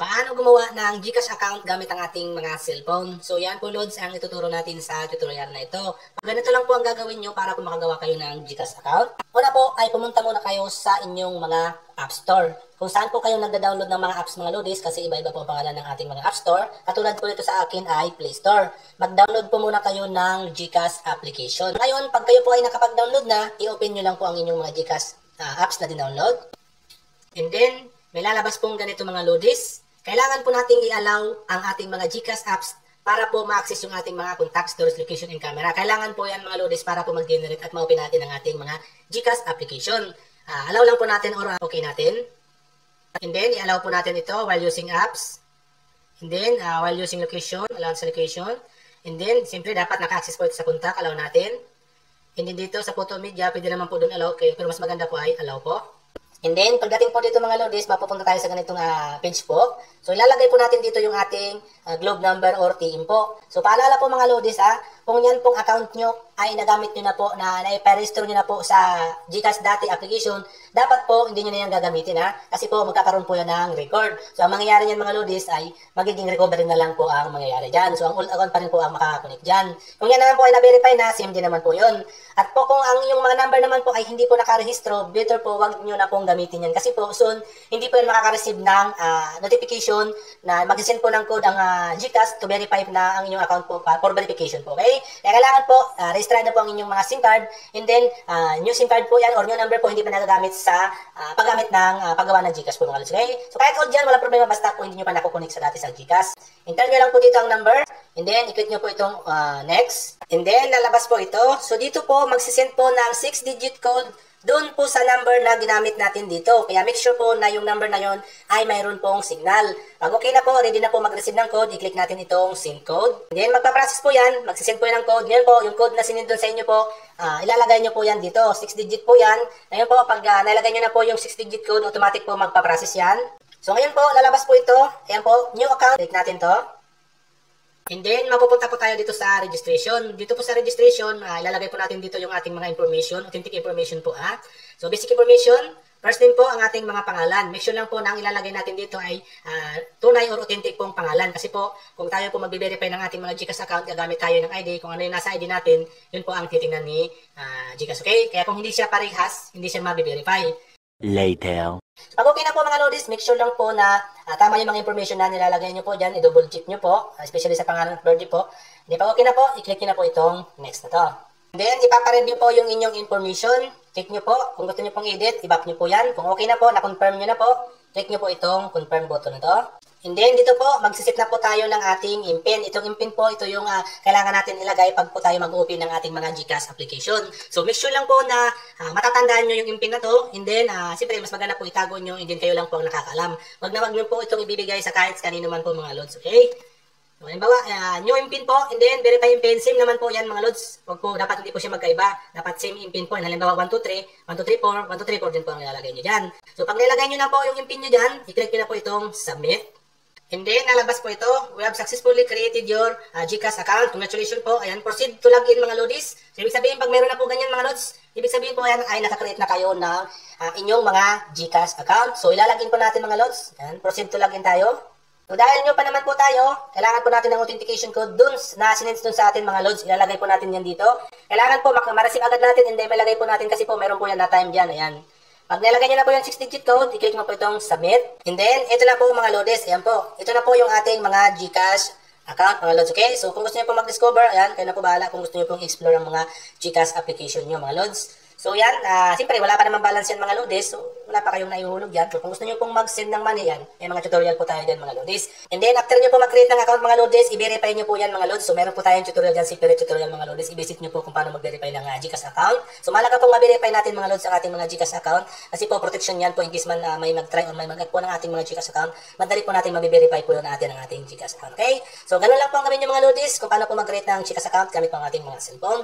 Paano gumawa ng GCash account gamit ang ating mga cellphone? So yan po Lods ang ituturo natin sa tutorial na ito. Ganito lang po ang gagawin nyo para po makagawa kayo ng GCash account. Una po ay pumunta muna kayo sa inyong mga App Store. Kung saan po kayo nagda-download ng mga apps mga Lodis kasi iba-iba po ang pangalan ng ating mga App Store. Katulad po ito sa akin ay Play Store. Mag-download po muna kayo ng GCash application. Ngayon, pag kayo po ay nakapag-download na, i-open nyo lang po ang inyong mga GCash apps na din-download. And then, may lalabas pong ganito mga Lodis. Kailangan po nating i-allow ang ating mga GCash apps para po ma-access yung ating mga contacts, storage, location, and camera. Kailangan po yan mga Lodis para po mag-generate at ma-open natin ang ating mga GCash application. Allow lang po natin or okay natin. And then, i-allow po natin ito while using apps. And then, while using location, allow sa location. And then, siyempre dapat naka-access po ito sa contact, allow natin. And then dito sa photo media, pwede naman po doon allow kayo. Pero mas maganda po ay allow po. And then, pagdating po dito mga Lodis, mapupunta tayo sa ganitong page po. So, ilalagay po natin dito yung ating globe number or TIN po. So, paalala po mga Lodis kung yan pong account nyo ay nagamit nyo na po, na naiparehistro nyo na po sa GCash dati application, dapat po hindi nyo na yan gagamitin kasi po magkakaroon po yan ng record. So, ang mangyayari yan mga Lodis ay magiging recovery na lang po ang mangyayari dyan. So, ang old account pa rin po ang makakakonect dyan. Kung yan naman po ay na-verify na, same din naman po yun. At po kung ang yung mga number naman po ay hindi po nakarehistro, better po wag nyo na pong gamitin yan. Kasi po soon, hindi po yan makaka-receive ng notification na mag-send po ng code ang GCash to verify na ang inyong account po for verification po. Okay? Kaya kailangan po, register na po ang inyong mga SIM card, and then, new SIM card po yan or new number po hindi pa nagagamit sa paggamit ng paggawa ng GCash po mga Lods. Okay? So kahit old dyan, wala problema basta po hindi nyo pa nakukunik sa dati sa GCash. Enter nyo lang po dito ang number, and then, i-click nyo po itong next. And then, lalabas po ito. So dito po, magsisend po ng 6-digit code doon po sa number na ginamit natin dito. Kaya make sure po na yung number na yon ay mayroon pong signal. Pag okay na po, ready na po mag-receive ng code, i-click natin itong send code. Then magpa-process po yan, magsisend po yan ng code. Ngayon po, yung code na sinend doon sa inyo po, ilalagay nyo po yan dito. 6-digit po yan. Ngayon po, pag nalagay nyo na po yung 6-digit code, automatic po magpa-process yan. So ngayon po, lalabas po ito. Ayan po, new account. Click natin to. And then, mapupunta po tayo dito sa registration. Dito po sa registration, ilalagay po natin dito yung ating mga information, authentic information po. So, basic information, first name po ang ating mga pangalan. Make sure lang po na ang ilalagay natin dito ay tunay or authentic pong pangalan. Kasi po, kung tayo po magbe-verify ng ating mga GCash account, gagamit tayo ng ID, kung ano yung nasa ID natin, yun po ang titingnan ni GCash. Okay? Kaya kung hindi siya parehas, hindi siya mabe-verify. Later. Pag okay na po mga Lodis, make sure lang po na tama yung mga information na nilalagay nyo po dyan. I-double check nyo po, especially sa pangalan at birthday po. Hindi pag okay na po, i-click nyo na po itong next na to. Then, ipapa-review po yung inyong information. Check nyo po. Kung gusto nyo pong edit, i-back nyo po yan. Kung okay na po, na-confirm nyo na po, click nyo po itong confirm button na to. And then, dito po, magsisit na po tayo ng ating IMPIN. Itong IMPIN po, ito yung kailangan natin ilagay pag po tayo mag-open ng ating mga GCash application. So, make sure lang po na matatandaan nyo yung IMPIN na to. And then, siyempre, mas maganda po itago nyo. And then, kayo lang po ang nakakaalam. Wag na wag nyo po itong ibibigay sa kahit kanino man po mga Lods. Okay? So, halimbawa, new IMPIN po. And then, verify IMPIN. Same naman po yan mga Lods. Wag po, dapat hindi po siya magkaiba. Dapat same IMPIN po. Halimbawa, 123, 1234, 1234 din po ang nilalagay nyo dyan. So, pag nilagay nyo na po yung IMPIN nyo dyan, i-click nyo na po itong submit. And then, nalabas po ito. We have successfully created your GCash account. Congratulations po. Ayan, proceed to login mga Lodis. So, ibig sabihin, pag meron na po ganyan mga Lods, ibig sabihin po yan ay nakakreate na kayo ng inyong mga GCash account. So, ilalagin po natin mga Lods. Ayan, proceed to login tayo. So, dahil nyo pa naman po tayo, kailangan po natin ng authentication code dun na sinends dun sa atin mga Lods. Ilalagay po natin yan dito. Kailangan po ma-receive agad natin and then malagay po natin kasi po meron po yan na time dyan. Ayan. Pag nilagay nyo na po yung 6-digit code, i-click mo po itong submit. And then, ito na po mga Lodis. Ayan po. Ito na po yung ating mga GCash account, mga Lods. Okay? So, kung gusto nyo po mag-discover, ayan, kayo na po bahala kung gusto nyo pong explore ang mga GCash application nyo, mga Lods. So, yan. Siyempre, wala pa naman balance yan, mga Lodis. So, wala pa kayong naihuhulog yan. So, kung gusto nyo pong mag-send ng money yan, may mga tutorial po tayo dyan, mga Lodis. And then, after nyo po mag-create ng account, mga Lodis, i-verify nyo po yan, mga Lods. So, meron po tayong tutorial dyan, secret tutorial, mga Lodis. I-visit nyo po kung paano mag-verify ng GCash account. So, malaga pong ma-verify natin, mga Lods, ang ating mga GCash account. Kasi po, protection yan po in case man may mag-try or may mag-hack po ng ating mga GCash account. Madali po natin ma-verify po natin ang ating GCash account. Okay? So, ganun lang po ang gawin nyo, mga Lodis, kung paano po mag-create ng GCash account gamit po ang ating mga cellphone.